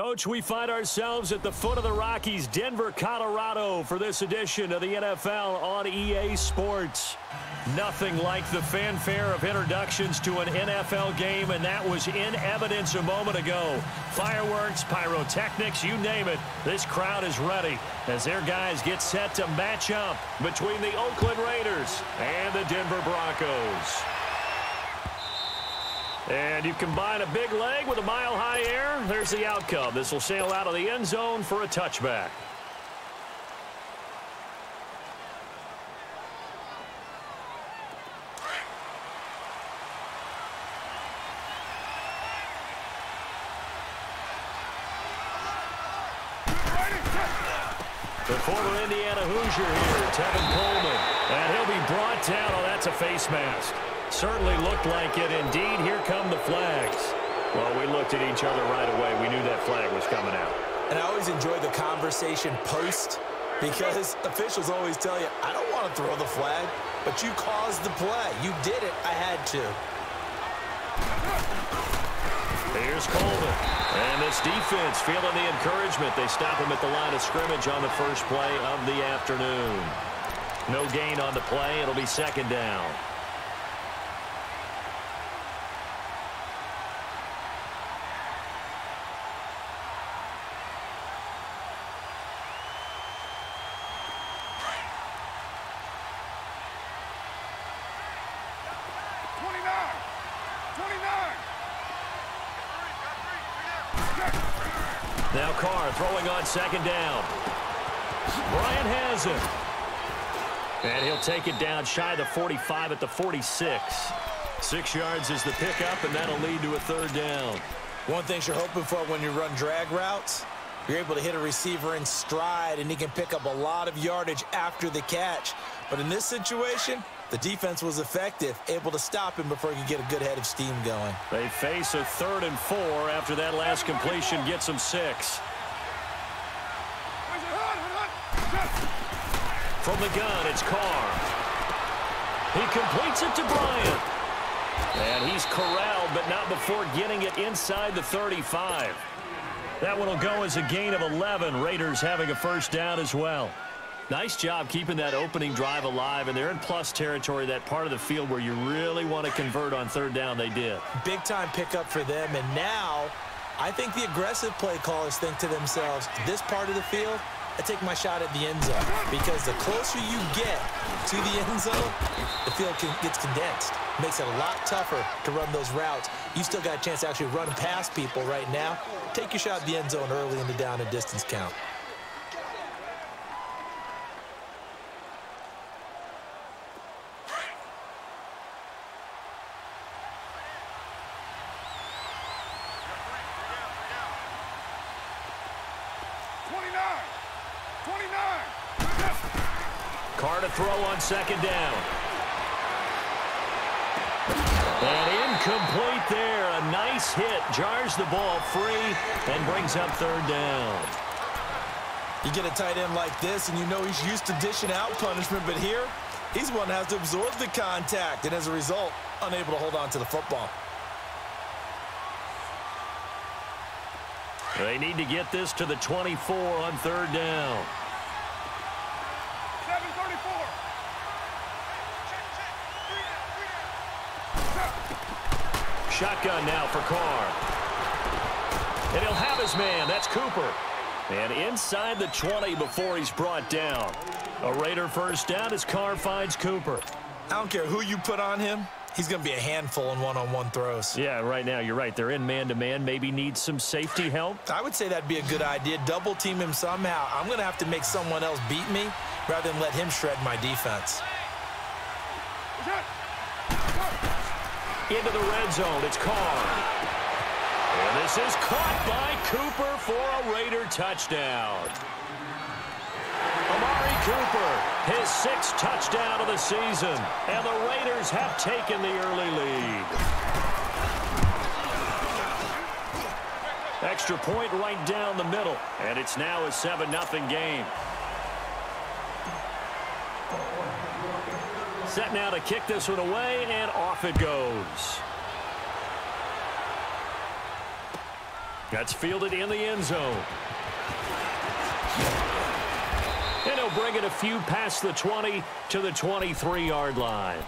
Coach, we find ourselves at the foot of the Rockies, Denver, Colorado, for this edition of the NFL on EA Sports. Nothing like the fanfare of introductions to an NFL game, and that was in evidence a moment ago. Fireworks, pyrotechnics, you name it, this crowd is ready as their guys get set to match up between the Oakland Raiders and the Denver Broncos. And you combine a big leg with a mile-high air, there's the outcome. This will sail out of the end zone for a touchback. The former Indiana Hoosier here, Tevin Coleman. And he'll be brought down. Oh, that's a face mask. Certainly looked like it. Indeed, here come the flags. Well, we looked at each other right away. We knew that flag was coming out. And I always enjoy the conversation post because officials always tell you, I don't want to throw the flag, but you caused the play. You did it. I had to. Here's Coleman. And this defense feeling the encouragement. They stop him at the line of scrimmage on the first play of the afternoon. No gain on the play. It'll be second down. Now Carr throwing on second down. Bryant has it. And he'll take it down shy of the 45 at the 46. 6 yards is the pickup, and that'll lead to a third down. One thing you're hoping for when you run drag routes, you're able to hit a receiver in stride, and he can pick up a lot of yardage after the catch. But in this situation, the defense was effective, able to stop him before he could get a good head of steam going. They face a 3rd and 4 after that last completion gets them 6. From the gun, it's Carr. He completes it to Bryant. And he's corralled, but not before getting it inside the 35. That one will go as a gain of 11. Raiders having a first down as well. Nice job keeping that opening drive alive, and they're in plus territory, that part of the field where you really want to convert on third down. They did. Big-time pickup for them, and now I think the aggressive play callers think to themselves, this part of the field, I take my shot at the end zone, because the closer you get to the end zone, the field gets condensed. Makes it a lot tougher to run those routes. You still got a chance to actually run past people right now. Take your shot at the end zone early in the down and distance count. Carr to throw on second down. And incomplete there. A nice hit. Jars the ball free and brings up third down. You get a tight end like this, and you know he's used to dishing out punishment, but here, he's one that has to absorb the contact, and as a result, unable to hold on to the football. They need to get this to the 24 on third down. Shotgun now for Carr. And he'll have his man. That's Cooper. And inside the 20 before he's brought down. A Raider first down as Carr finds Cooper. I don't care who you put on him. He's going to be a handful in one-on-one throws. Yeah, right now you're right. They're in man-to-man. Maybe need some safety help. I would say that'd be a good idea. Double team him somehow. I'm going to have to make someone else beat me rather than let him shred my defense. Into the red zone, it's Carr. And this is caught by Cooper for a Raider touchdown. Amari Cooper, his 6th touchdown of the season. And the Raiders have taken the early lead. Extra point right down the middle. And it's now a 7-0 game. Set now to kick this one away, and off it goes. That's fielded in the end zone. And he'll bring it a few past the 20 to the 23-yard line.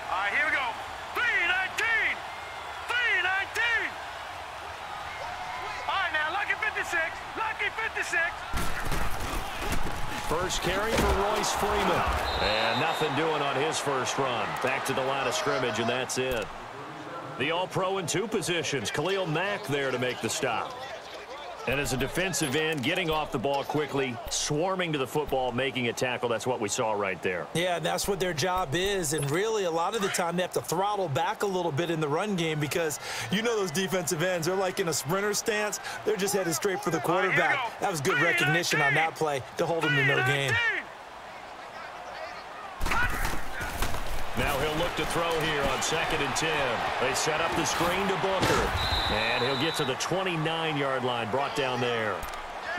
All right, here we go. 319. 319. All right, now, lucky 56. Lucky 56. First carry for Royce Freeman. And nothing doing on his first run. Back to the line of scrimmage, and that's it. The All-Pro in two positions. Khalil Mack there to make the stop. And as a defensive end, getting off the ball quickly, swarming to the football, making a tackle, that's what we saw right there. Yeah, that's what their job is. And really, a lot of the time, they have to throttle back a little bit in the run game because you know those defensive ends, they're like in a sprinter stance. They're just headed straight for the quarterback. That was good recognition on that play to hold him to no gain. Now he'll look to throw here on 2nd and 10. They set up the screen to Booker. And he'll get to the 29-yard line, brought down there.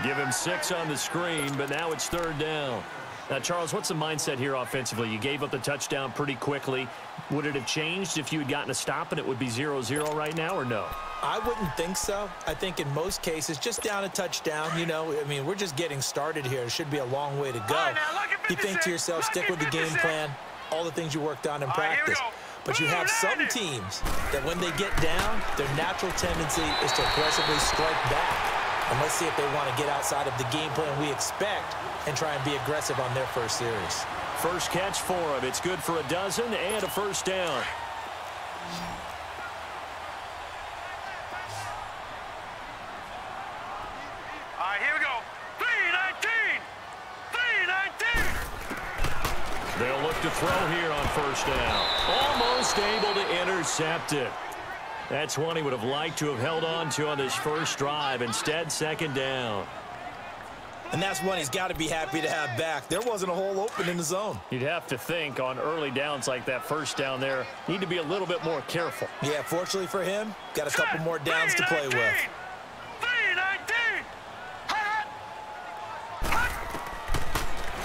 Give him 6 on the screen, but now it's 3rd down. Now, Charles, what's the mindset here offensively? You gave up the touchdown pretty quickly. Would it have changed if you had gotten a stop and it would be 0-0 right now, or no? I wouldn't think so. I think in most cases, just down a touchdown, you know, I mean, we're just getting started here. It should be a long way to go. You think to yourself, stick with the game plan, all the things you worked on in practice. But you have some teams that when they get down, their natural tendency is to aggressively strike back. And let's see if they want to get outside of the game plan we expect and try and be aggressive on their first series. First catch for him. It's good for a dozen and a first down. All right, here we go. 319. 319. They'll look to throw here on first down. Almost able to intercept it. That's one he would have liked to have held on to on this first drive. Instead, 2nd down. And that's one he's got to be happy to have back. There wasn't a hole open in the zone. You'd have to think on early downs like that first down there, need to be a little bit more careful. Yeah, fortunately for him, got a couple more downs to play with. 319.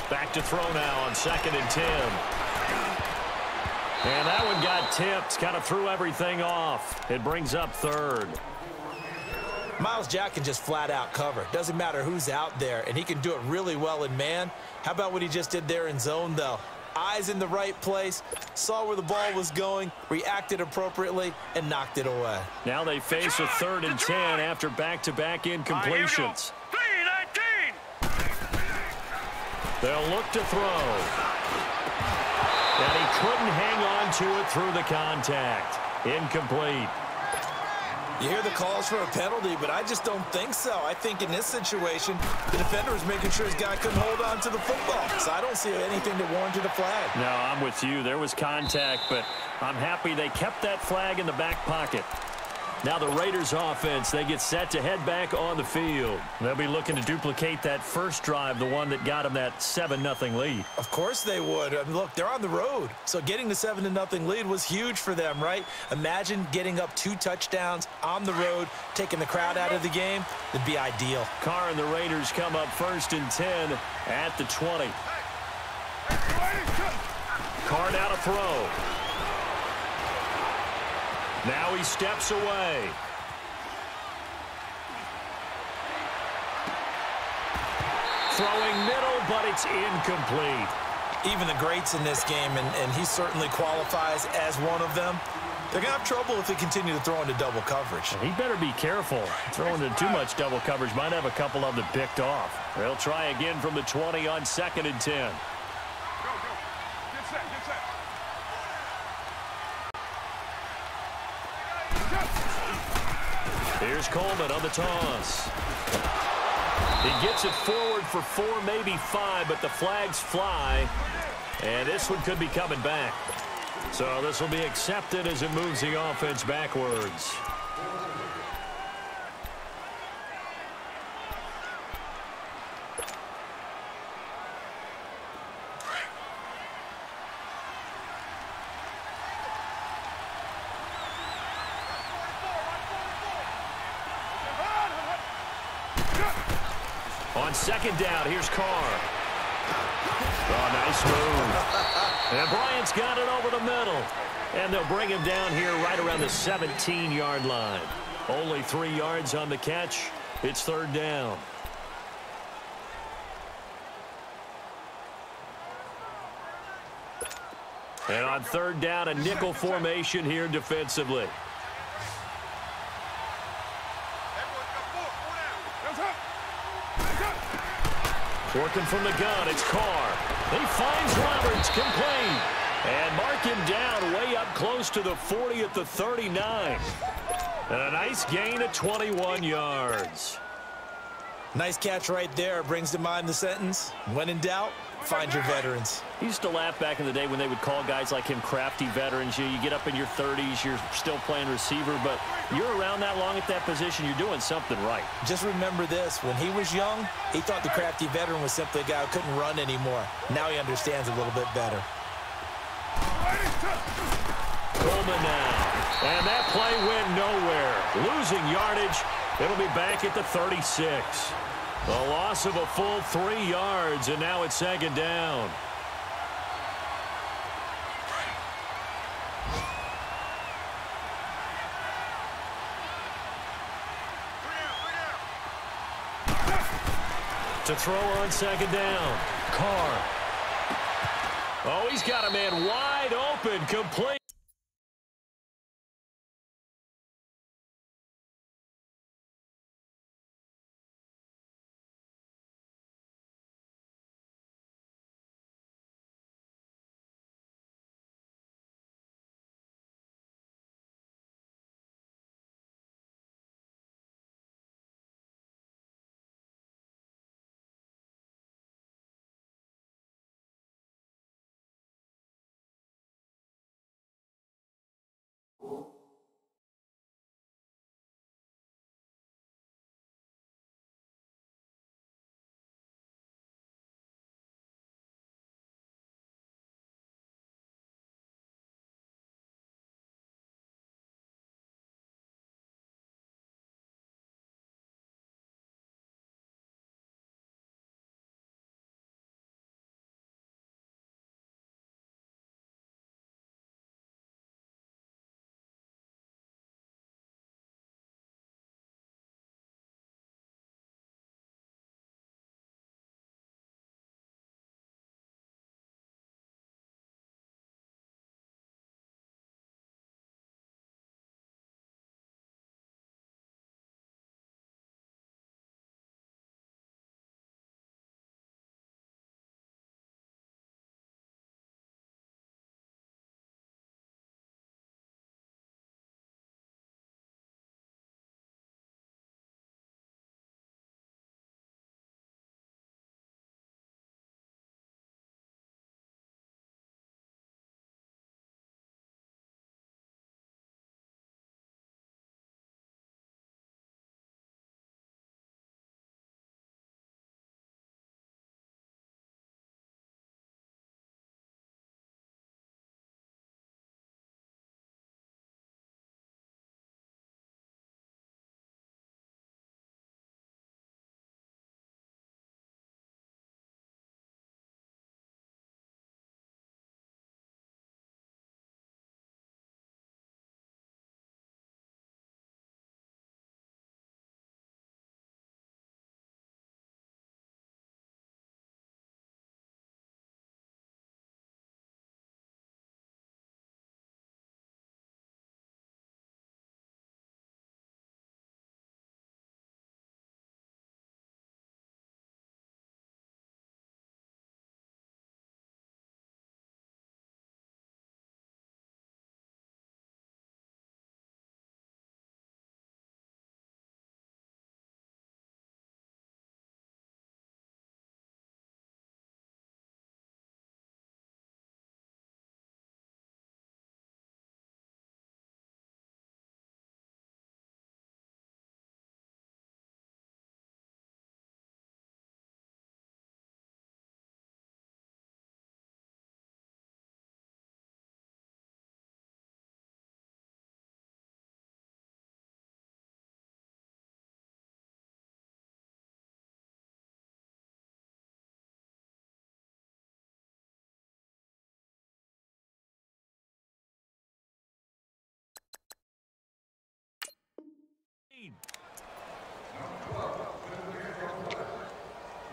Back to throw now on 2nd and 10. And that one got tipped, kind of threw everything off. It brings up 3rd. Myles Jack can just flat out cover. Doesn't matter who's out there, and he can do it really well in man. How about what he just did there in zone, though? Eyes in the right place, saw where the ball was going, reacted appropriately, and knocked it away. Now they face a 3rd and 10 after back-to-back incompletions. 319. They'll look to throw. And he couldn't hang on to it through the contact. Incomplete. You hear the calls for a penalty, but I just don't think so. I think in this situation, the defender was making sure his guy couldn't hold on to the football. So I don't see anything that warranted a flag. No, I'm with you. There was contact, but I'm happy they kept that flag in the back pocket. Now the Raiders offense, they get set to head back on the field. They'll be looking to duplicate that first drive, the one that got them that 7-0 lead. Of course they would. I mean, look, they're on the road. So getting the 7-0 lead was huge for them, right? Imagine getting up 2 touchdowns on the road, taking the crowd out of the game. It'd be ideal. Carr and the Raiders come up 1st and 10 at the 20. Carr now to throw. Now he steps away. Throwing middle, but it's incomplete. Even the greats in this game, and he certainly qualifies as one of them, they're going to have trouble if they continue to throw into double coverage. He better be careful. Throwing into too much double coverage might have a couple of them picked off. They'll try again from the 20 on 2nd and 10. Get set, get set. Here's Coleman on the toss. He gets it forward for 4, maybe 5, but the flags fly. And this one could be coming back. So this will be accepted as it moves the offense backwards. On second down, here's Carr. Oh, nice move. And Bryant's got it over the middle. And they'll bring him down here right around the 17-yard line. Only 3 yards on the catch. It's third down. And on third down, a nickel formation here defensively. Working from the gun, it's Carr. He finds Roberts, complete. And mark him down way up close to the 40 at the 39. And a nice gain of 21 yards. Nice catch right there. Brings to mind the sentence, when in doubt, find your veterans. He used to laugh back in the day when they would call guys like him crafty veterans. You get up in your 30s, you're still playing receiver, but you're around that long at that position, you're doing something right. Just remember this. When he was young, he thought the crafty veteran was simply a guy who couldn't run anymore. Now he understands a little bit better. Coleman now. And that play went nowhere. Losing yardage. It'll be back at the 36. A loss of a full 3 yards, and now it's second down. To throw on second down. Carr. Oh, he's got a man wide open, complete.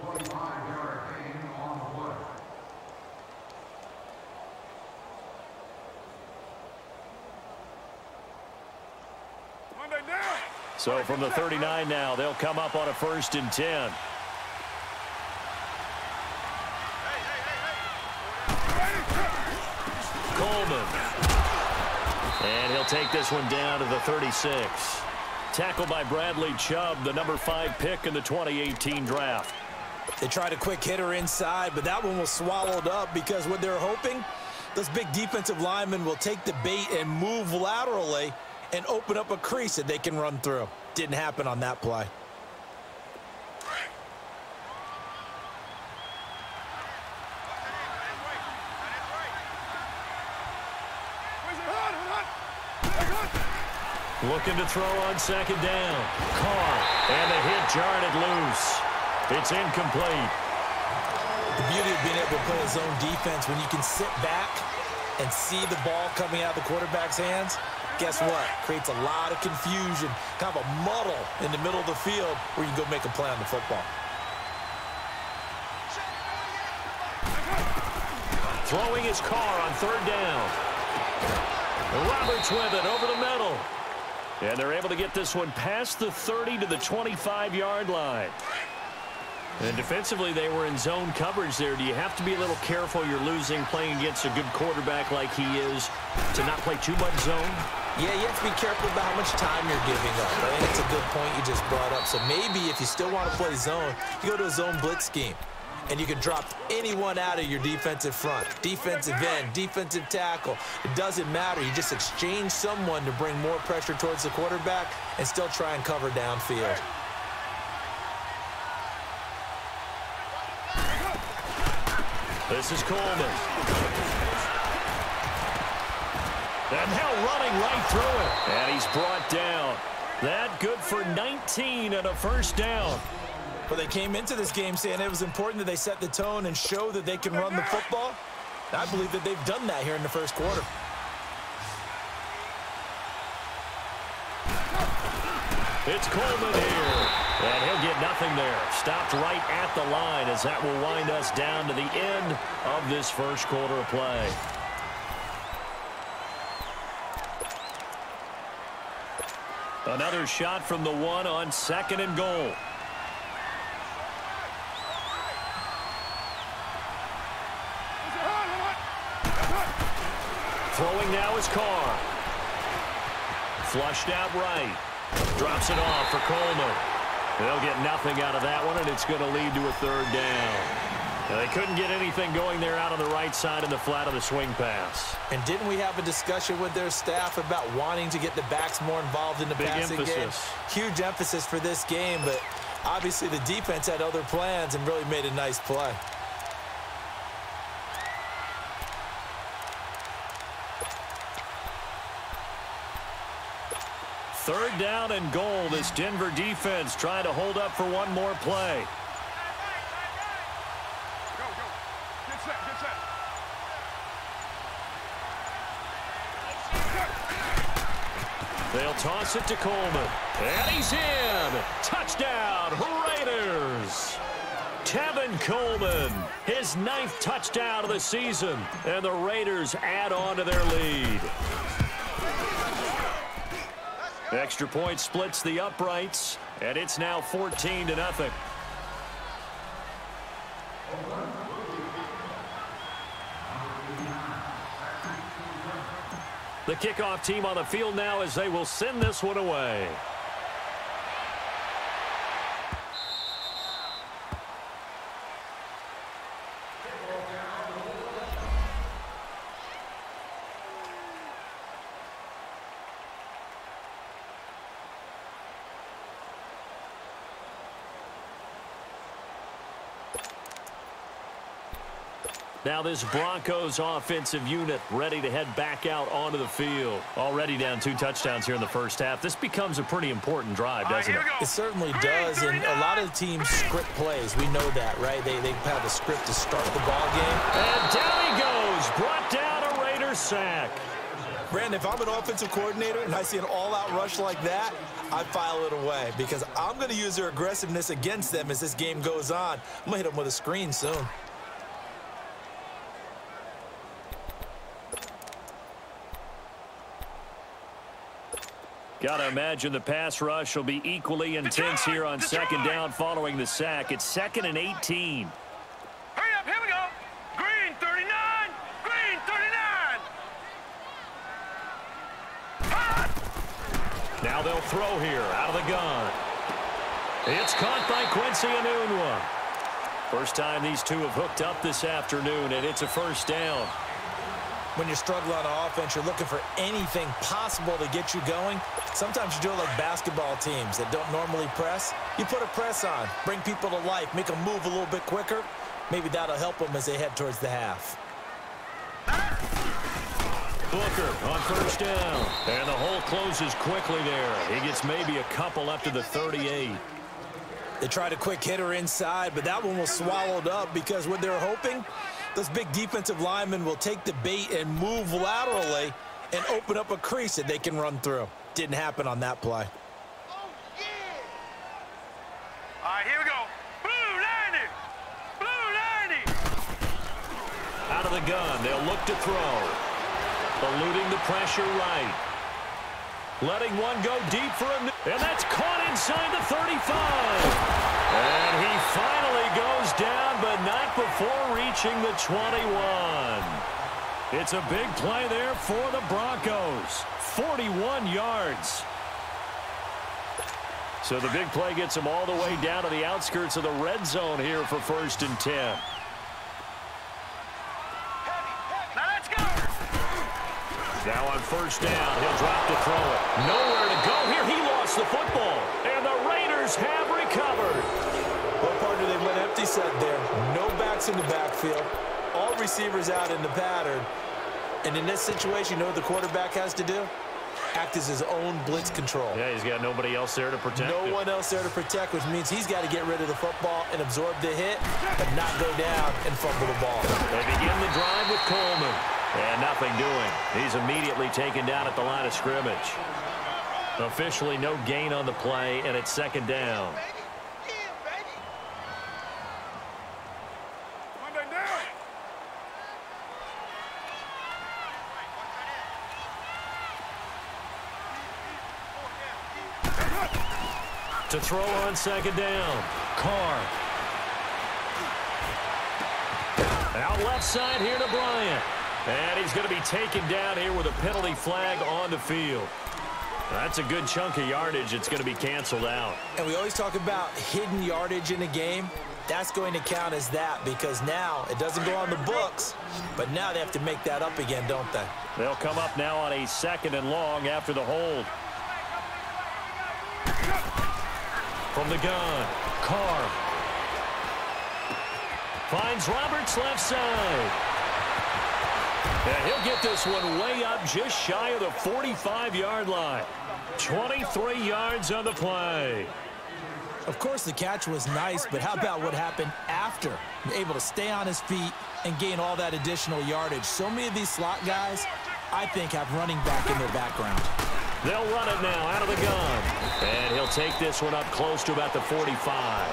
45-yard gain on the play. So from the 39 now, they'll come up on a 1st and 10. Coleman. And he'll take this one down to the 36. Tackled by Bradley Chubb, the number 5 pick in the 2018 draft. They tried a quick hitter inside, but that one was swallowed up because what they're hoping, those big defensive linemen will take the bait and move laterally and open up a crease that they can run through. Didn't happen on that play. Looking to throw on 2nd down. Carr, and the hit jarred it loose. It's incomplete. The beauty of being able to play a zone defense when you can sit back and see the ball coming out of the quarterback's hands, guess what? Creates a lot of confusion, kind of a muddle in the middle of the field where you can go make a play on the football. Throwing his Carr on 3rd down. Roberts with it over the middle. And they're able to get this one past the 30 to the 25-yard line. And defensively, they were in zone coverage there. Do you have to be a little careful? You're losing playing against a good quarterback like he is to not play too much zone? Yeah, you have to be careful about how much time you're giving up. I think it's a good point you just brought up. So maybe if you still want to play zone, you go to a zone blitz scheme. And you can drop anyone out of your defensive front. Defensive end, defensive tackle. It doesn't matter. You just exchange someone to bring more pressure towards the quarterback and still try and cover downfield. This is Coleman. And now running right through it. And he's brought down. That good for 19 and a 1st down. But they came into this game saying it was important that they set the tone and show that they can run the football. I believe that they've done that here in the 1st quarter. It's Coleman here. And he'll get nothing there. Stopped right at the line as that will wind us down to the end of this 1st quarter of play. Another shot from the 1 on 2nd and goal. Throwing now is Carr. Flushed out right. Drops it off for Coleman. They'll get nothing out of that one, and it's going to lead to a 3rd down. Now, they couldn't get anything going there out on the right side in the flat of the swing pass. And didn't we have a discussion with their staff about wanting to get the backs more involved in the passing game? Huge emphasis for this game, but obviously the defense had other plans and really made a nice play. Third down and goal. This Denver defense trying to hold up for one more play. Go, go. Get set, get set. They'll toss it to Coleman. And he's in. Touchdown, Raiders. Tevin Coleman, his 9th touchdown of the season. And the Raiders add on to their lead. Extra point splits the uprights, and it's now 14-0. The kickoff team on the field now as they will send this one away. Now this Broncos offensive unit ready to head back out onto the field. Already down 2 touchdowns here in the first half. This becomes a pretty important drive, doesn't it? It certainly does, and a lot of teams script plays. We know that, right? They have a script to start the ball game. And down he goes. Brought down a Raiders sack. Brandon, if I'm an offensive coordinator and I see an all-out rush like that, I file it away because I'm going to use their aggressiveness against them as this game goes on. I'm going to hit them with a screen soon. Got to imagine the pass rush will be equally intense here on second down following the sack. It's 2nd and 18. Hurry up, here we go. Green 39, green 39. Now they'll throw here out of the gun. It's caught by Quincy Enunwa. First time these two have hooked up this afternoon, and it's a first down. When you're struggling on offense, you're looking for anything possible to get you going. Sometimes you do it like basketball teams that don't normally press. You put a press on, bring people to life, make them move a little bit quicker. Maybe that'll help them as they head towards the half. Booker on first down. And the hole closes quickly there. He gets maybe a couple up to the 38. They tried a quick hitter inside, but that one was swallowed up because what they're hoping, those big defensive linemen will take the bait and move laterally and open up a crease that they can run through. Didn't happen on that play. Oh, yeah. All right, here we go. Blue 90. Blue 90. Out of the gun, they'll look to throw. Eluding the pressure right. Letting one go deep for a... And that's caught inside the 35. And he finally goes down, but not before reaching the 21. It's a big play there for the Broncos. 41 yards. So the big play gets him all the way down to the outskirts of the red zone here for 1st and 10. Now let's go. Now on first down, he'll drop to throw it. Nowhere to go here. He lost the football. And the Raiders have recovered. What partner they went empty set there. No backs in the backfield. All receivers out in the pattern. And in this situation, you know what the quarterback has to do? Act as his own blitz control. Yeah, he's got nobody else there to protect him. No one else there to protect, which means he's got to get rid of the football and absorb the hit, but not go down and fumble the ball. They begin the drive with Coleman. And nothing doing. He's immediately taken down at the line of scrimmage. Officially no gain on the play, and it's 2nd down. To throw on 2nd down. Carr. Out left side here to Bryant. And he's going to be taken down here with a penalty flag on the field. That's a good chunk of yardage. It's going to be canceled out. And we always talk about hidden yardage in a game. That's going to count as that because now it doesn't go on the books, but now they have to make that up again, don't they? They'll come up now on a 2nd and long after the hold. From the gun, Carr. Finds Roberts left side. And he'll get this one way up just shy of the 45-yard line. 23 yards on the play. Of course, the catch was nice, but how about what happened after? Able to stay on his feet and gain all that additional yardage. So many of these slot guys, I think, have running back in their background. They'll run it now out of the gun. And he'll take this one up close to about the 45.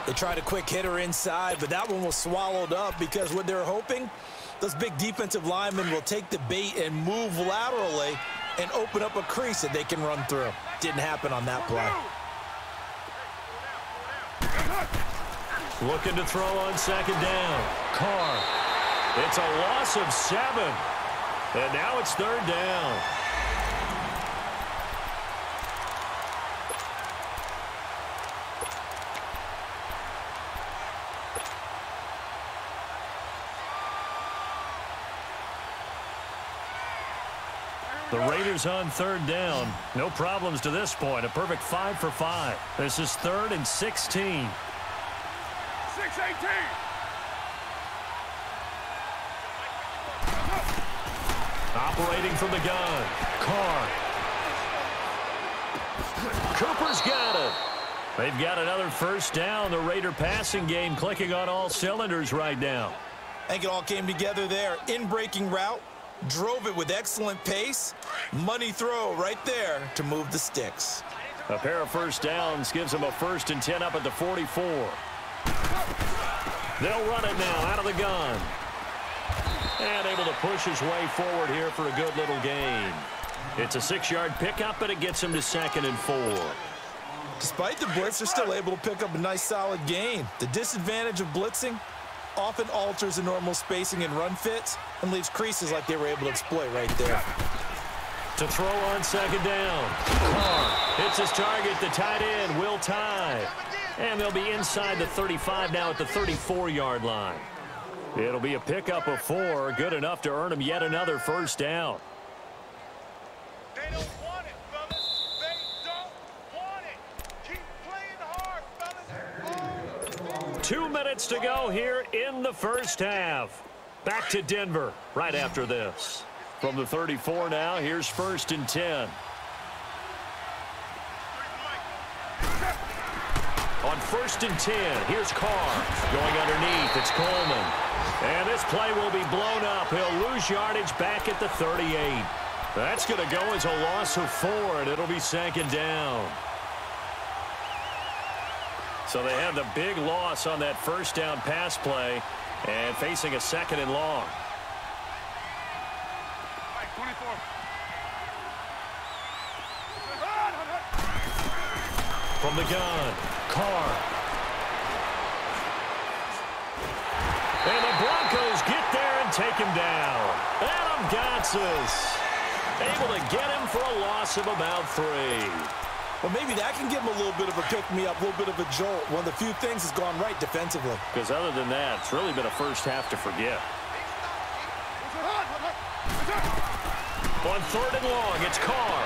They tried a quick hitter inside, but that one was swallowed up because what they're hoping, those big defensive linemen will take the bait and move laterally and open up a crease that they can run through. Didn't happen on that play. Looking to throw on 2nd down. Carr. It's a loss of 7. And now it's 3rd down. The Raiders on 3rd down. No problems to this point. A perfect 5 for 5. This is 3rd and 16. 6-18. Operating from the gun. Carr. Cooper's got it. They've got another first down. The Raider passing game clicking on all cylinders right now. I think it all came together there. In-breaking route. Drove it with excellent pace. Money throw right there to move the sticks. A pair of first downs gives them a 1st and 10 up at the 44. They'll run it now out of the gun. And able to push his way forward here for a good little gain. It's a 6-yard pickup, but it gets him to 2nd and 4. Despite the blitz, they're still able to pick up a nice solid gain. The disadvantage of blitzing often alters the normal spacing and run fits and leaves creases like they were able to exploit right there. To throw on 2nd down. Carr hits his target, the tight end, Will Tye. And they'll be inside the 35 now at the 34-yard line. It'll be a pickup of 4, good enough to earn him yet another 1st down. They don't want it, fellas. They don't want it. Keep playing hard, fellas. 2 minutes to go here in the 1st half. Back to Denver right after this. From the 34 now, here's 1st and 10. On 1st and 10, here's Carr. Going underneath, it's Coleman. And this play will be blown up. He'll lose yardage back at the 38. That's going to go as a loss of 4, and it'll be 2nd down. So they have the big loss on that 1st down pass play and facing a 2nd and long. 24. From the gun, Carr. And the Broncos get there and take him down. Adam Gotsis able to get him for a loss of about 3. Well, maybe that can give him a little bit of a pick-me-up, a little bit of a jolt. One of the few things that's gone right defensively. Because other than that, it's really been a 1st half to forget. On 3rd and long, it's Carr.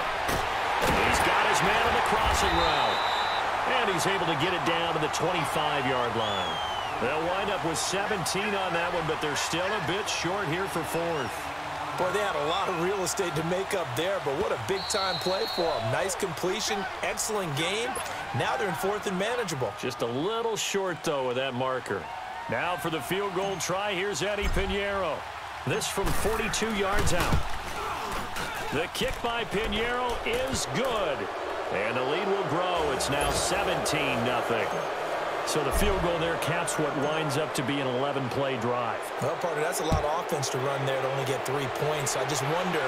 He's got his man on the crossing route. And he's able to get it down to the 25-yard line. They'll wind up with 17 on that one, but they're still a bit short here for 4th. Boy, they had a lot of real estate to make up there, but what a big-time play for them. Nice completion, excellent game. Now they're in 4th and manageable. Just a little short, though, with that marker. Now for the field goal try, here's Eddie Pinheiro. This from 42 yards out. The kick by Pinheiro is good. And the lead will grow. It's now 17-0. So the field goal there caps what winds up to be an 11-play drive. Well, partner, that's a lot of offense to run there to only get 3 points. I just wonder,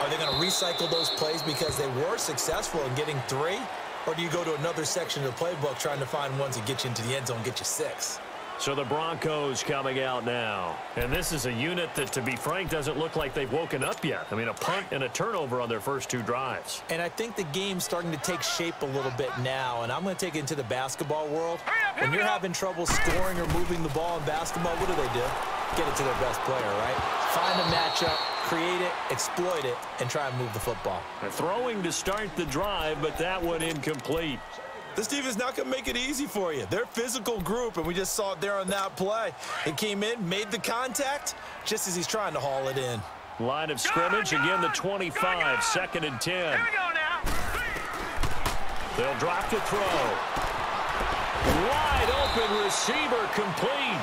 are they going to recycle those plays because they were successful in getting 3? Or do you go to another section of the playbook trying to find ones that get you into the end zone and get you 6? So the Broncos coming out now. And this is a unit that, to be frank, doesn't look like they've woken up yet. I mean, a punt and a turnover on their first 2 drives. And I think the game's starting to take shape a little bit now. And I'm going to take it into the basketball world. When you're having trouble scoring or moving the ball in basketball, what do? Get it to their best player, right? Find a matchup, create it, exploit it, and try and move the football. They're throwing to start the drive, but that one incomplete. This team is not going to make it easy for you. They're a physical group, and we just saw it there on that play. It came in, made the contact, just as he's trying to haul it in. Line of scrimmage, again the 25, 2nd and 10. Here we go now. They'll drop the throw. Wide open receiver complete.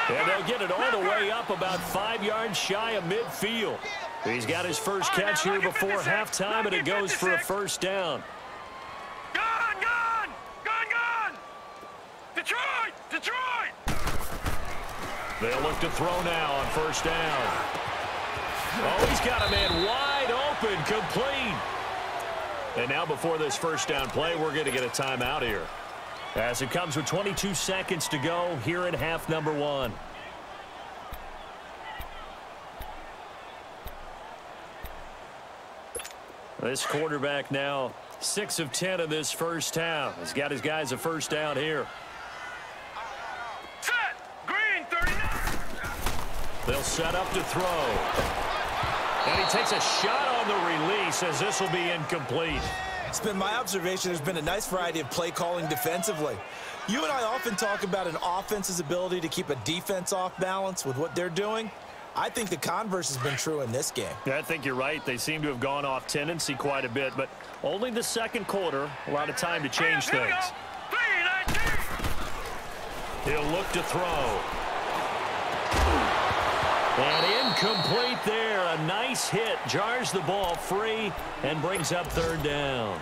And they'll get it all the way up about 5 yards shy of midfield. He's got his first catch here before halftime, and it goes for a 1st down. Detroit! Detroit! They'll look to throw now on 1st down. Oh, he's got a man wide open, complete. And now before this 1st down play, we're going to get a timeout here. As it comes with 22 seconds to go here in half number 1. This quarterback now 6 of 10 in this 1st half. He's got his guys a 1st down here. Set! Green, 39! They'll set up to throw. And he takes a shot on the release as this will be incomplete. It's been my observation there's been a nice variety of play calling defensively. You and I often talk about an offense's ability to keep a defense off balance with what they're doing. I think the converse has been true in this game. Yeah, I think you're right. They seem to have gone off tendency quite a bit, but only the 2nd quarter, a lot of time to change things. He'll look to throw. And Incomplete there. A nice hit. Jars the ball free and brings up third down.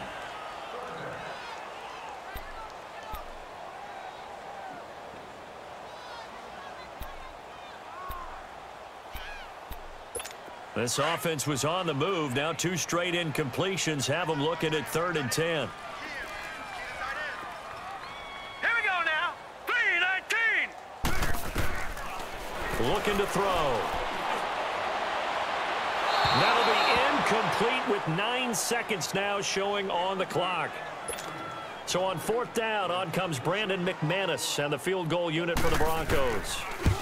This offense was on the move. Now 2 straight incompletions have them looking at 3rd and 10. Here we go now. 3-19. Looking to throw. That'll be incomplete with 9 seconds now showing on the clock. So on 4th down, on comes Brandon McManus and the field goal unit for the Broncos.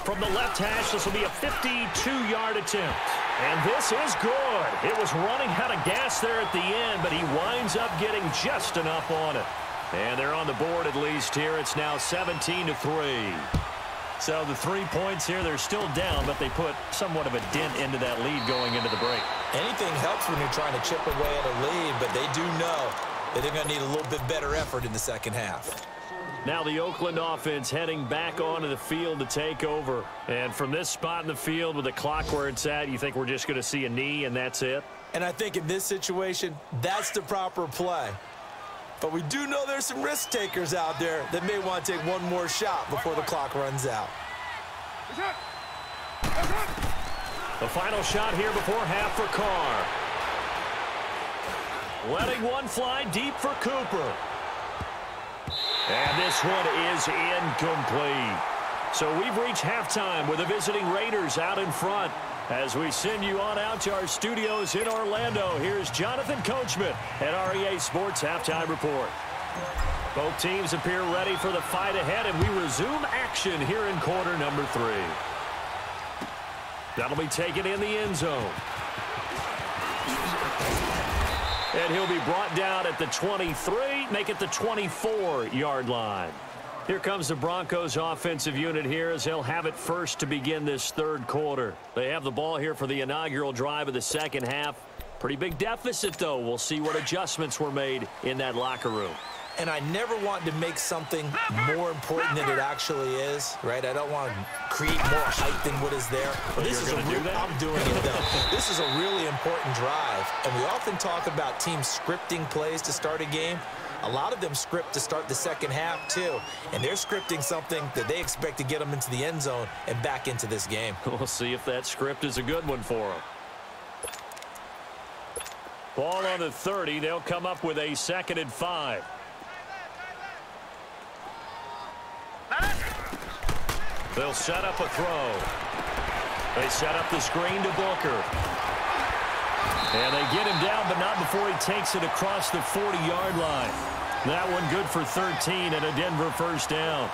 From the left hash, this will be a 52-yard attempt. And this is good. It was running out of gas there at the end, but he winds up getting just enough on it. And they're on the board at least here. It's now 17-3. So the 3 points here, they're still down, but they put somewhat of a dent into that lead going into the break. Anything helps when you're trying to chip away at a lead, but they do know that they're going to need a little bit better effort in the second half. Now the Oakland offense heading back onto the field to take over. And from this spot in the field with the clock where it's at, you think we're just going to see a knee and that's it? And I think in this situation, that's the proper play. But we do know there's some risk takers out there that may want to take one more shot before the clock runs out. The final shot here before half for Carr. Letting one fly deep for Cooper. And this one is incomplete. So we've reached halftime with the visiting Raiders out in front. As we send you on out to our studios in Orlando, here's Jonathan Coachman at REA Sports Halftime Report. Both teams appear ready for the fight ahead, and we resume action here in quarter number 3. That'll be taken in the end zone. And he'll be brought down at the 23, make it the 24-yard line. Here comes the Broncos offensive unit here as they'll have it first to begin this 3rd quarter. They have the ball here for the inaugural drive of the second half. Pretty big deficit, though. We'll see what adjustments were made in that locker room. And I never want to make something more important than it actually is, right? I don't want to create more hype than what is there. But this is I'm doing it, though. This is a really important drive. And we often talk about teams scripting plays to start a game. A lot of them script to start the second half, too. And they're scripting something that they expect to get them into the end zone and back into this game. We'll see if that script is a good one for them. Ball on the 30. They'll come up with a 2nd and 5. They'll set up a throw. They set up the screen to Booker. And they get him down, but not before he takes it across the 40-yard line. That one good for 13 and a Denver first down.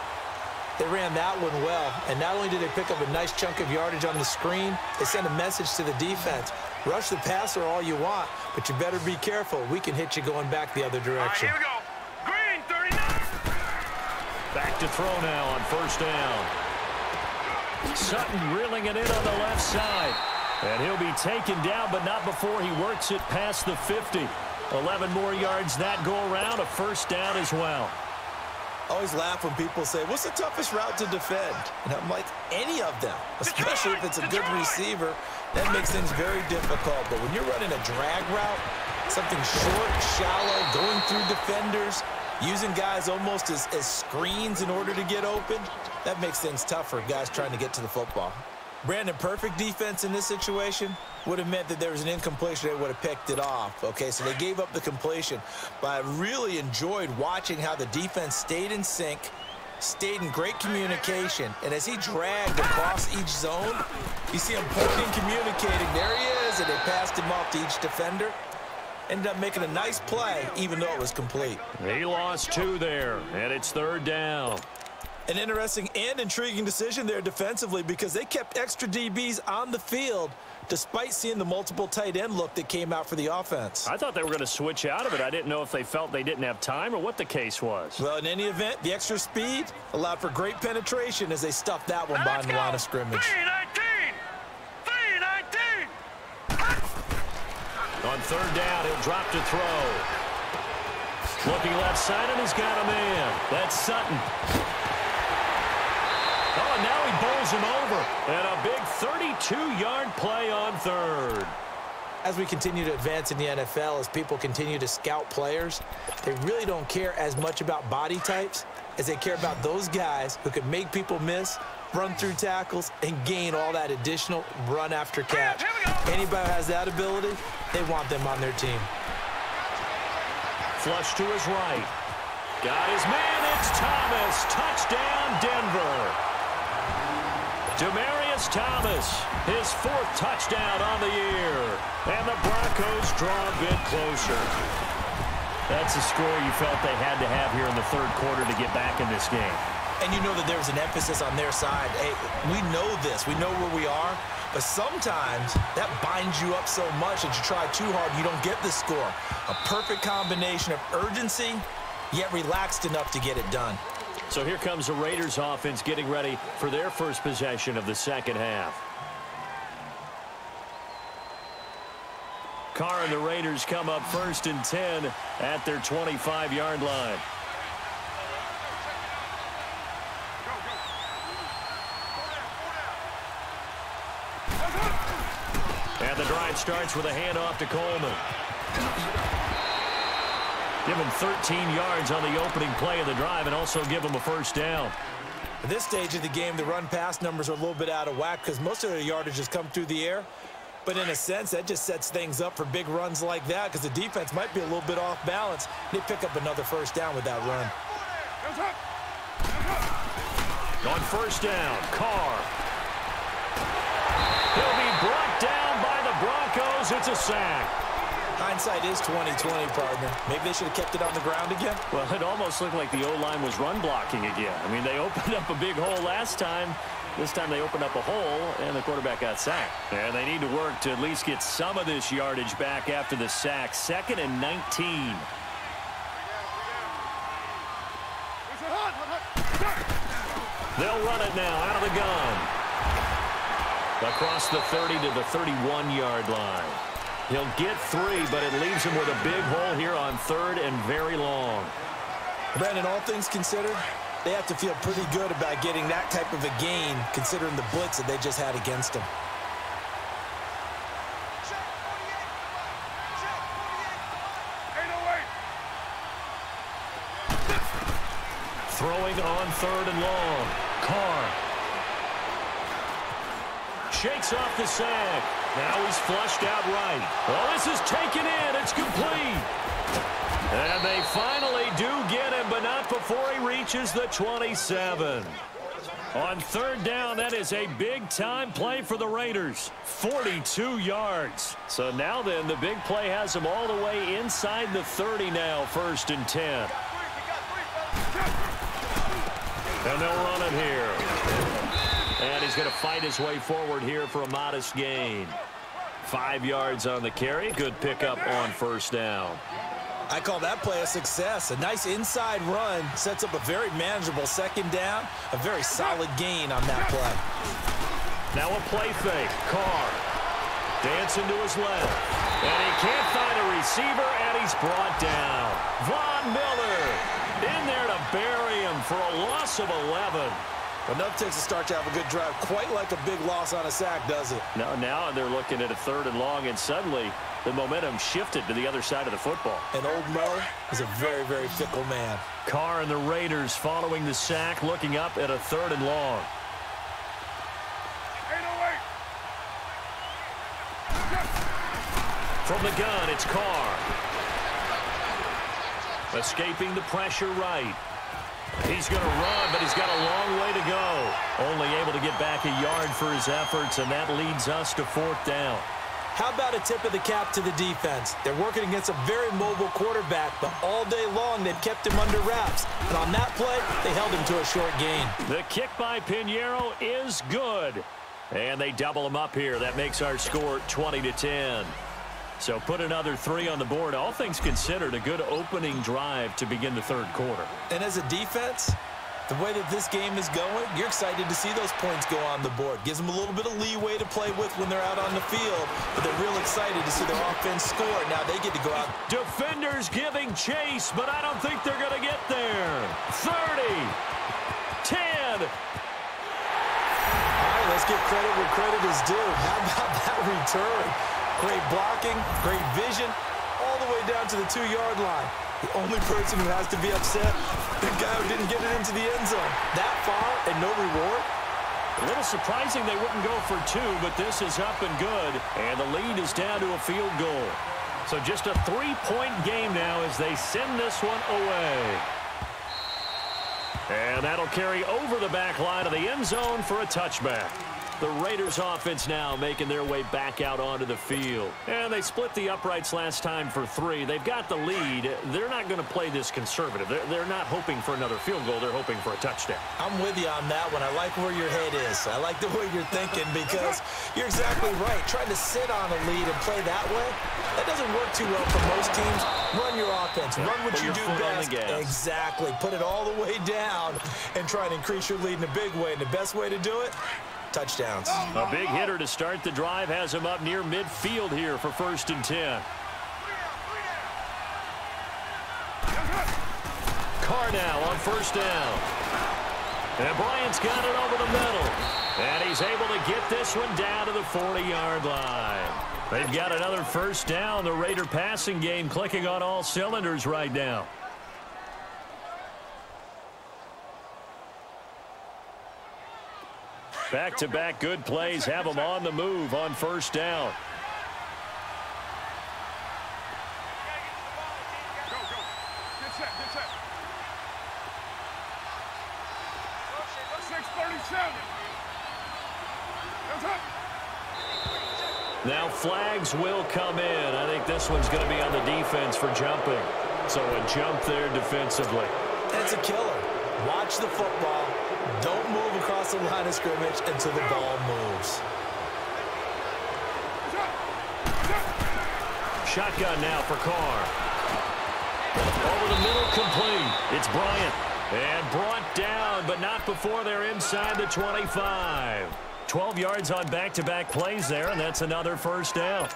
They ran that one well, and not only did they pick up a nice chunk of yardage on the screen, they sent a message to the defense. Rush the passer all you want, but you better be careful. We can hit you going back the other direction. All right, here we go. Green, 39. Back to throw now on first down. Sutton reeling it in on the left side. And he'll be taken down, but not before he works it past the 50. 11 more yards that go around, a first down as well. I always laugh when people say, what's the toughest route to defend? And I'm like, any of them, especially if it's a good receiver. That makes things very difficult. But when you're running a drag route, something short, shallow, going through defenders, using guys almost as screens in order to get open, that makes things tough for guys trying to get to the football. Brandon, perfect defense in this situation would have meant that there was an incompletion. They would have picked it off. Okay, so they gave up the completion. But I really enjoyed watching how the defense stayed in sync, stayed in great communication. And as he dragged across each zone, you see him pointing, communicating. There he is, and they passed him off to each defender. Ended up making a nice play, even though it was complete. He lost 2 there, and it's 3rd down. An interesting and intriguing decision there defensively because they kept extra DBs on the field despite seeing the multiple tight end look that came out for the offense. I thought they were going to switch out of it. I didn't know if they felt they didn't have time or what the case was. Well, in any event, the extra speed allowed for great penetration as they stuffed that one behind the line of scrimmage. 3-19. On 3rd down, he'll drop to throw. Looking left side, and he's got a man. That's Sutton. Oh, and now he bowls him over. And a big 32-yard play on third. As we continue to advance in the NFL, as people continue to scout players, they really don't care as much about body types as they care about those guys who can make people miss, run through tackles, and gain all that additional run after catch. Anybody who has that ability, they want them on their team. Flush to his right. Got his man. It's Thomas. Touchdown, Denver. Demaryius Thomas, his 4th touchdown on the year. And the Broncos draw a bit closer. That's a score you felt they had to have here in the third quarter to get back in this game. And you know that there was an emphasis on their side. Hey, we know this. We know where we are. But sometimes that binds you up so much that you try too hard and you don't get the score. A perfect combination of urgency, yet relaxed enough to get it done. So here comes the Raiders offense getting ready for their first possession of the second half. Carr and the Raiders come up 1st and 10 at their 25-yard line. And the drive starts with a handoff to Coleman. Give him 13 yards on the opening play of the drive and also give him a first down. At this stage of the game, the run-pass numbers are a little bit out of whack because most of their yardage has come through the air. But in a sense, that just sets things up for big runs like that because the defense might be a little bit off balance. They pick up another first down with that run. On first down, Carr. He'll be brought down by the Broncos. It's a sack. Hindsight is 20/20, partner. Maybe they should have kept it on the ground again. Well, it almost looked like the O-line was run blocking again. I mean, they opened up a big hole last time. This time they opened up a hole, and the quarterback got sacked. And they need to work to at least get some of this yardage back after the sack. 2nd and 19. They'll run it now out of the gun. Across the 30 to the 31-yard line. He'll get 3, but it leaves him with a big hole here on 3rd and very long. Brandon, all things considered, they have to feel pretty good about getting that type of a gain considering the blitz that they just had against them. Throwing on 3rd and long. Carr. Shakes off the sack. Now he's flushed out right. Well, this is taken in. It's complete. And they finally do get him, but not before he reaches the 27. On 3rd down, that is a big-time play for the Raiders. 42 yards. So now then, the big play has him all the way inside the 30 now, 1st and 10. And they'll run it here. And he's going to fight his way forward here for a modest gain. 5 yards on the carry. Good pickup on 1st down. I call that play a success. A nice inside run sets up a very manageable 2nd down. A very solid gain on that play. Now a play fake. Carr dancing to his left. And he can't find a receiver, and he's brought down. Von Miller in there to bury him for a loss of 11. Enough takes to start to have a good drive. Quite like a big loss on a sack, does it? Now they're looking at a 3rd and long, and suddenly the momentum shifted to the other side of the football. And old Mo is a very, very fickle man. Carr and the Raiders following the sack, looking up at a 3rd and long. From the gun, it's Carr. Escaping the pressure right. He's going to run, but he's got a long way to go. Only able to get back a yard for his efforts, and that leads us to 4th down. How about a tip of the cap to the defense? They're working against a very mobile quarterback, but all day long they've kept him under wraps. And on that play, they held him to a short gain. The kick by Pinheiro is good. And they double him up here. That makes our score 20-10. So put another 3 on the board. All things considered, a good opening drive to begin the 3rd quarter. And as a defense, the way that this game is going, you're excited to see those points go on the board. Gives them a little bit of leeway to play with when they're out on the field, but they're real excited to see their offense score. Now they get to go out. Defenders giving chase, but I don't think they're going to get there. 30, 10. let's give credit where credit is due. How about that return? Great blocking, great vision, all the way down to the 2-yard line. The only person who has to be upset, the guy who didn't get it into the end zone. That far and no reward? A little surprising they wouldn't go for 2, but this is up and good. And the lead is down to a field goal. So just a 3-point game now as they send this one away. And that'll carry over the back line of the end zone for a touchback. The Raiders offense now making their way back out onto the field. And they split the uprights last time for 3. They've got the lead. They're not going to play this conservative. They're not hoping for another field goal. They're hoping for a touchdown. I'm with you on that one. I like where your head is. I like the way you're thinking because you're exactly right. Trying to sit on a lead and play that way, that doesn't work too well for most teams. Run your offense. Run what you do best. Exactly. Put it all the way down and try and increase your lead in a big way. And the best way to do it, touchdowns. A big hitter to start the drive has him up near midfield here for 1st and 10. Carr now on 1st down. And Bryant's got it over the middle. And he's able to get this one down to the 40-yard line. They've got another 1st down. The Raider passing game clicking on all cylinders right now. Back-to-back good plays have them on the move on 1st down. Go, go. Get set, get set. 6:37. That's up. Now flags will come in. I think this one's going to be on the defense for jumping. So a jump there defensively. That's a killer. Watch the football. Don't move across the line of scrimmage until the ball moves. Shotgun now for Carr. Over the middle, complete. It's Bryant. And brought down, but not before they're inside the 25. 12 yards on back-to-back plays there, and that's another 1st down.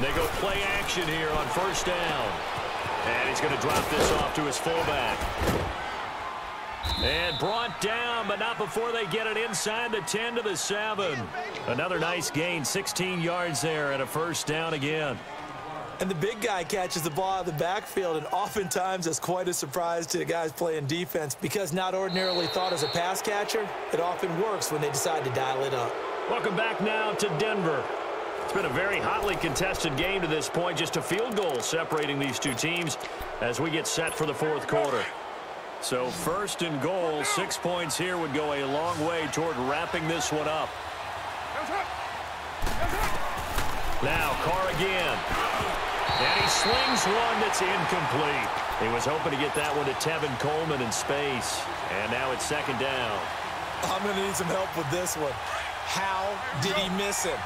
They go play action here on 1st down. And he's going to drop this off to his fullback. And brought down, but not before they get it inside the 10 to the 7. Another nice gain, 16 yards there and a 1st down again. And the big guy catches the ball out of the backfield, and oftentimes that's quite a surprise to the guys playing defense because not ordinarily thought as a pass catcher, it often works when they decide to dial it up. Welcome back now to Denver. It's been a very hotly contested game to this point. Just a field goal separating these two teams as we get set for the 4th quarter. So 1st and goal, 6 points here would go a long way toward wrapping this one up. Now Carr again. And he slings one that's incomplete. He was hoping to get that one to Tevin Coleman in space. And now it's 2nd down. I'm going to need some help with this one. How did he miss him?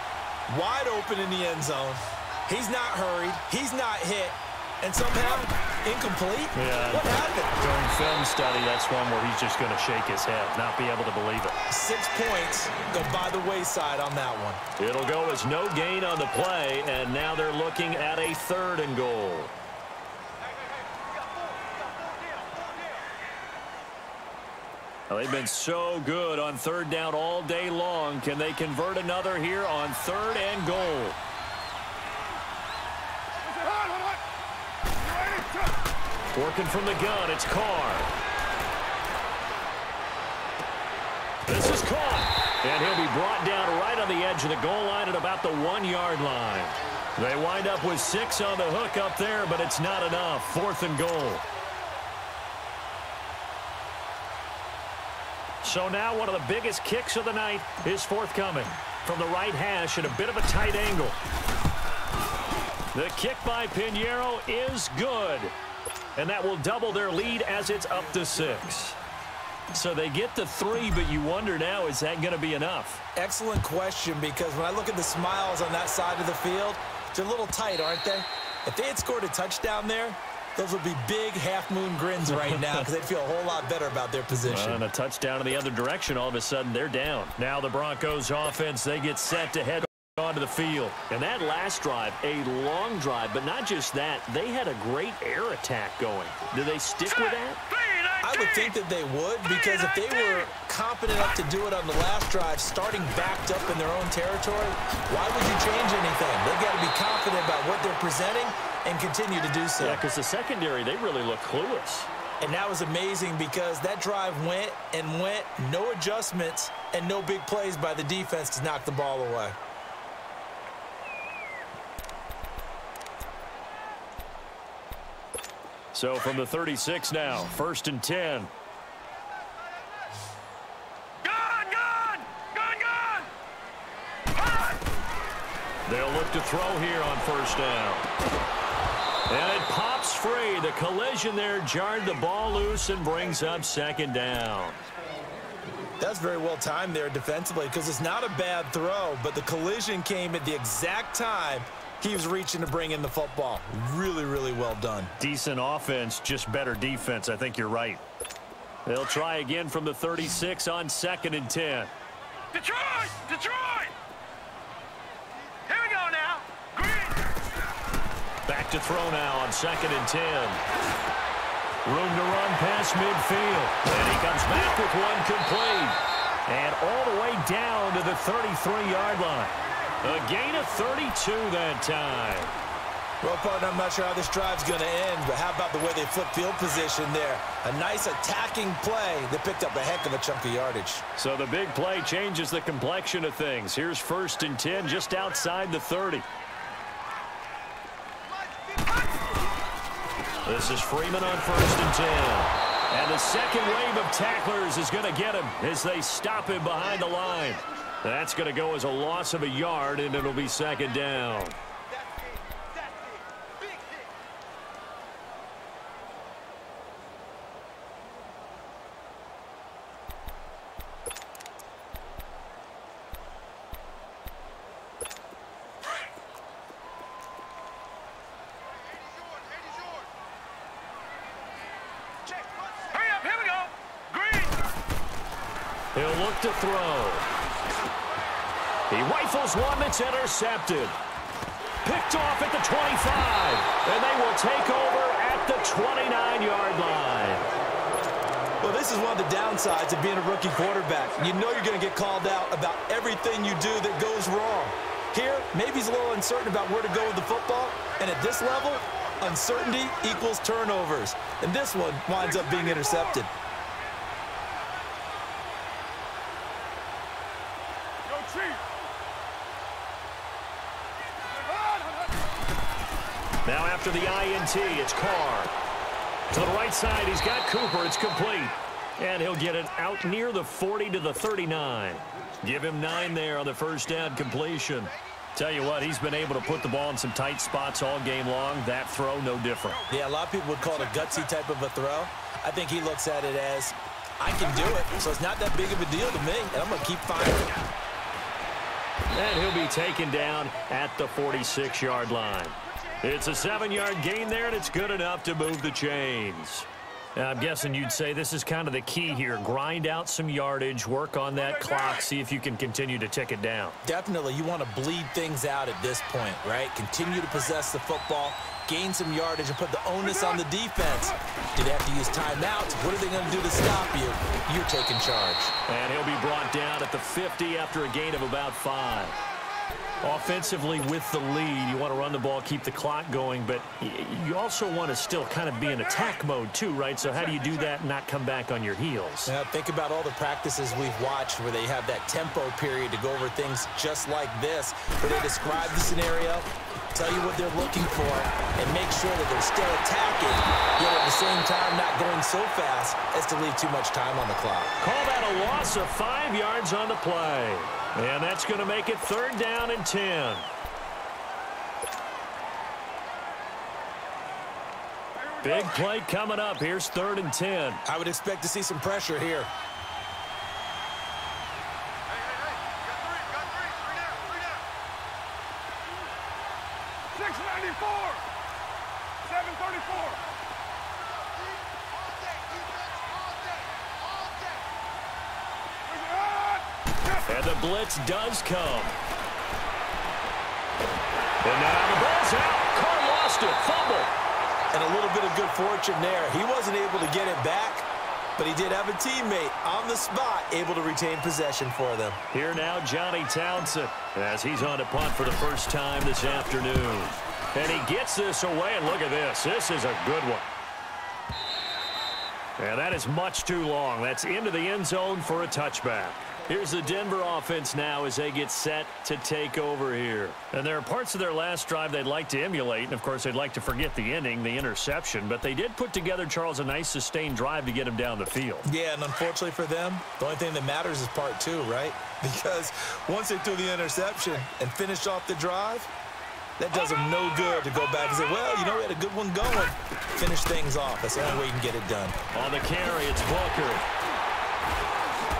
Wide open in the end zone. He's not hurried. He's not hit. And somehow, incomplete? Yeah. What happened? During film study, that's one where he's just going to shake his head, not be able to believe it. 6 points go by the wayside on that one. It'll go as no gain on the play, and now they're looking at a 3rd and goal. Well, they've been so good on 3rd down all day long. Can they convert another here on 3rd and goal? Working from the gun, it's Carr. This is caught. And he'll be brought down right on the edge of the goal line at about the 1-yard line. They wind up with 6 on the hook up there, but it's not enough. 4th and goal. So now one of the biggest kicks of the night is forthcoming. From the right hash at a bit of a tight angle. The kick by Pinheiro is good. And that will double their lead as it's up to 6. So they get to 3, but you wonder now, is that going to be enough? Excellent question, because when I look at the smiles on that side of the field, they're a little tight, aren't they? If they had scored a touchdown there, those would be big half-moon grins right now because they'd feel a whole lot better about their position. And a touchdown in the other direction, all of a sudden they're down. Now the Broncos offense, they get set to head onto the field. And that last drive, a long drive, but not just that, they had a great air attack going. Do they stick with that? I would think that they would, because if they were confident enough to do it on the last drive, starting backed up in their own territory, why would you change anything? They've got to be confident about what they're presenting and continue to do so. Yeah, because the secondary, they really look clueless. And that was amazing because that drive went and went, no adjustments, and no big plays by the defense to knock the ball away. So from the 36 now, 1st and 10. They'll look to throw here on 1st down. And it pops free. The collision there jarred the ball loose and brings up 2nd down. That's very well timed there defensively, because it's not a bad throw, but the collision came at the exact time he was reaching to bring in the football. Really, really well done. Decent offense, just better defense. I think you're right. They'll try again from the 36 on 2nd and 10. Detroit! Detroit! Here we go now. Green. Back to throw now on 2nd and 10. Room to run past midfield. And he comes back with one complete. And all the way down to the 33-yard line. A gain of 32 that time. Well, partner, I'm not sure how this drive's going to end, but how about the way they flip field position there? A nice attacking play that picked up a heck of a chunk of yardage. So the big play changes the complexion of things. Here's 1st and 10 just outside the 30. This is Freeman on 1st and 10. And the second wave of tacklers is going to get him as they stop him behind the line. That's going to go as a loss of a yard, and it'll be 2nd down. Hurry up, here we go. Green. He'll look to throw. He rifles one that's intercepted. Picked off at the 25. And they will take over at the 29-yard line. Well, this is one of the downsides of being a rookie quarterback. You know you're going to get called out about everything you do that goes wrong. Here, maybe he's a little uncertain about where to go with the football. And at this level, uncertainty equals turnovers. And this one winds up being intercepted. Now after the INT, it's Carr. To the right side, he's got Cooper. It's complete. And he'll get it out near the 40 to the 39. Give him 9 there on the 1st down completion. Tell you what, he's been able to put the ball in some tight spots all game long. That throw, no different. Yeah, a lot of people would call it a gutsy type of a throw. I think he looks at it as, I can do it, so it's not that big of a deal to me, and I'm going to keep firing. And he'll be taken down at the 46-yard line. It's a 7-yard gain there, and it's good enough to move the chains. Now, I'm guessing you'd say this is kind of the key here. Grind out some yardage, work on that clock, see if you can continue to tick it down. Definitely. You want to bleed things out at this point, right? Continue to possess the football, gain some yardage, and put the onus on the defense. Do they have to use timeouts? What are they going to do to stop you? You're taking charge. And he'll be brought down at the 50 after a gain of about 5. Offensively with the lead, you want to run the ball, keep the clock going, but you also want to still kind of be in attack mode too, right? So how do you do that and not come back on your heels? Now, think about all the practices we've watched where they have that tempo period to go over things just like this, where they describe the scenario, tell you what they're looking for, and make sure that they're still attacking, yet at the same time not going so fast as to leave too much time on the clock. Call that a loss of 5 yards on the play. And that's going to make it 3rd down and 10. Big play coming up. Here's 3rd and 10. I would expect to see some pressure here. Got three down. 694. 734. And the blitz does come. And now the ball's out. Carr lost it. Fumble. And a little bit of good fortune there. He wasn't able to get it back, but he did have a teammate on the spot able to retain possession for them. Here now, Johnny Townsend, as he's on to punt for the first time this afternoon. And he gets this away, and look at this. This is a good one. And that is much too long. That's into the end zone for a touchback. Here's the Denver offense now as they get set to take over here. And there are parts of their last drive they'd like to emulate. And, of course, they'd like to forget the ending, the interception. But they did put together, Charles, a nice sustained drive to get him down the field. Yeah, and unfortunately for them, the only thing that matters is part two, right? Because once they threw the interception and finished off the drive, that does them no good to go back and say, well, you know, we had a good one going. Finish things off. That's the only way you can get it done. On the carry, it's Booker.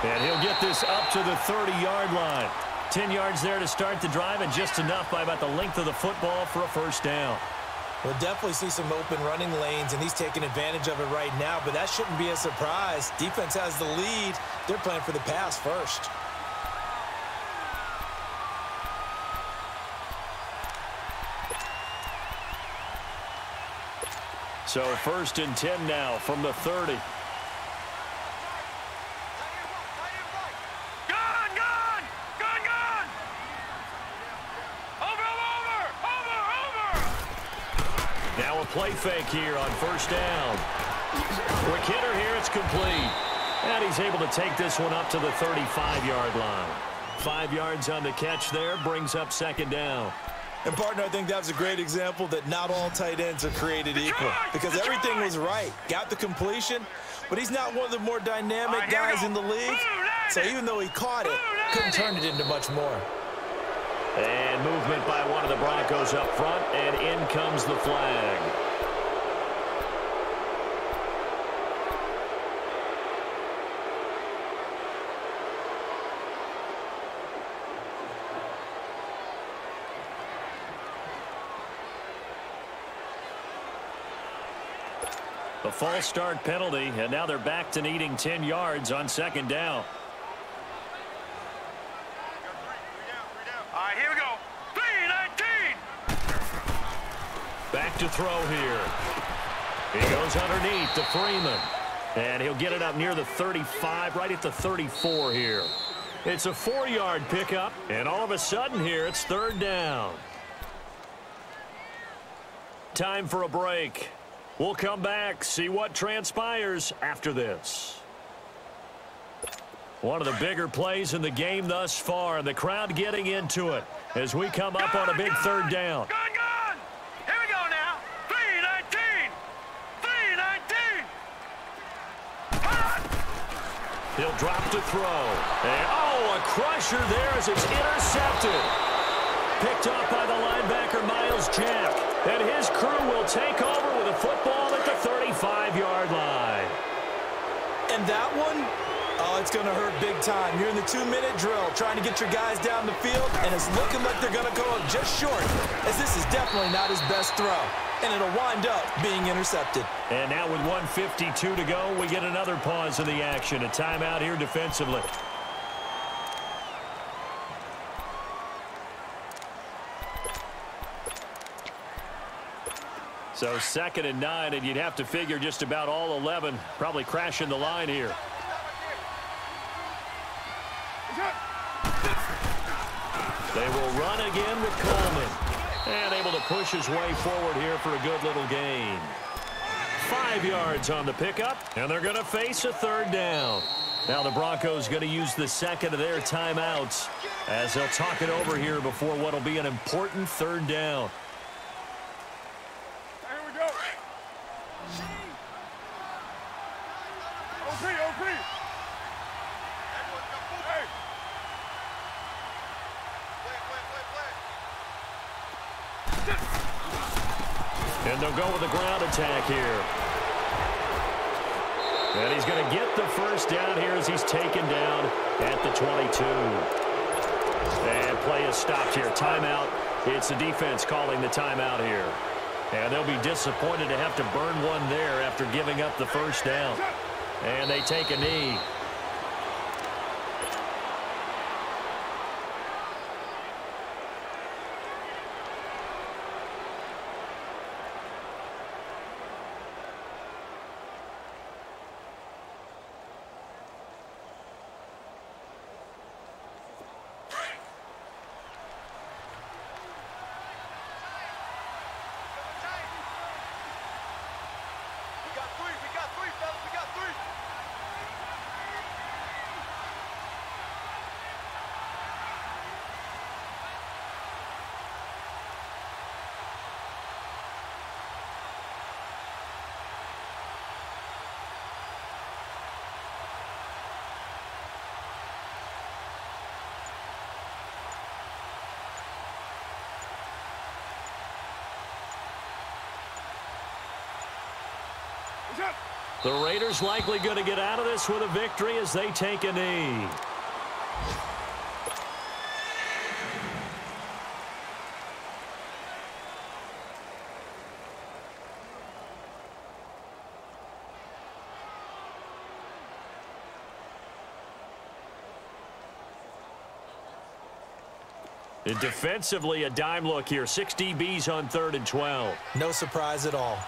And he'll get this up to the 30-yard line. 10 yards there to start the drive, and just enough by about the length of the football for a first down. We'll definitely see some open running lanes, and he's taking advantage of it right now, but that shouldn't be a surprise. Defense has the lead. They're playing for the pass first. So 1st and 10 now from the 30. Now a play fake here on first down. Quick hitter here, it's complete. And he's able to take this one up to the 35-yard line. 5 yards on the catch there, brings up 2nd down. And, partner, I think that was a great example that not all tight ends are created equal. Because everything was right. Got the completion, but he's not one of the more dynamic guys in the league. So even though he caught it, couldn't turn it into much more. And movement by one of the Broncos up front, and in comes the flag. A false start penalty, and now they're back to needing 10 yards on 2nd down. All right, here we go. 3-19. Back to throw here. He goes underneath to Freeman. And he'll get it up near the 35, right at the 34 here. It's a 4-yard pickup, and all of a sudden here it's 3rd down. Time for a break. We'll come back, see what transpires after this. One of the bigger plays in the game thus far, and the crowd getting into it as we come up on a big 3rd down. Gone. Here we go now. 3-19. 3-19. He'll drop to throw. And, a crusher there as it's intercepted. Picked off by the linebacker, Miles Jack. And his crew will take over with a football at the 35-yard line. And that one, it's going to hurt big time. You're in the 2-minute drill trying to get your guys down the field, and it's looking like they're going to go up just short, as this is definitely not his best throw. And it'll wind up being intercepted. And now with 1:52 to go, we get another pause in the action. A timeout here defensively. So 2nd and 9, and you'd have to figure just about all 11 probably crashing the line here. They will run again with Coleman. And able to push his way forward here for a good little gain. 5 yards on the pickup, and they're going to face a 3rd down. Now the Broncos going to use the 2nd of their timeouts as they'll talk it over here before what will be an important 3rd down. And they'll go with a ground attack here. And he's going to get the first down here as he's taken down at the 22. And play is stopped here. Timeout. It's the defense calling the timeout here. And they'll be disappointed to have to burn one there after giving up the first down. And they take a knee. The Raiders likely going to get out of this with a victory as they take a knee. And defensively, a dime look here. 6 DBs on 3rd and 12. No surprise at all.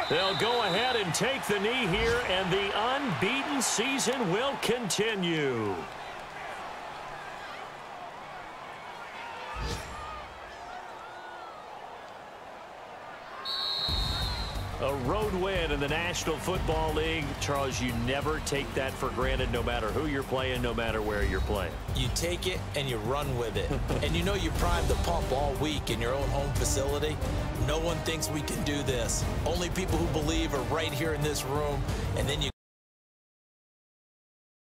They'll go ahead and take the knee here, and the unbeaten season will continue. A road win in the National Football League. Charles, you never take that for granted, no matter who you're playing, no matter where you're playing. You take it and you run with it. And you know you primed the pump all week in your own home facility. No one thinks we can do this. Only people who believe are right here in this room. And then you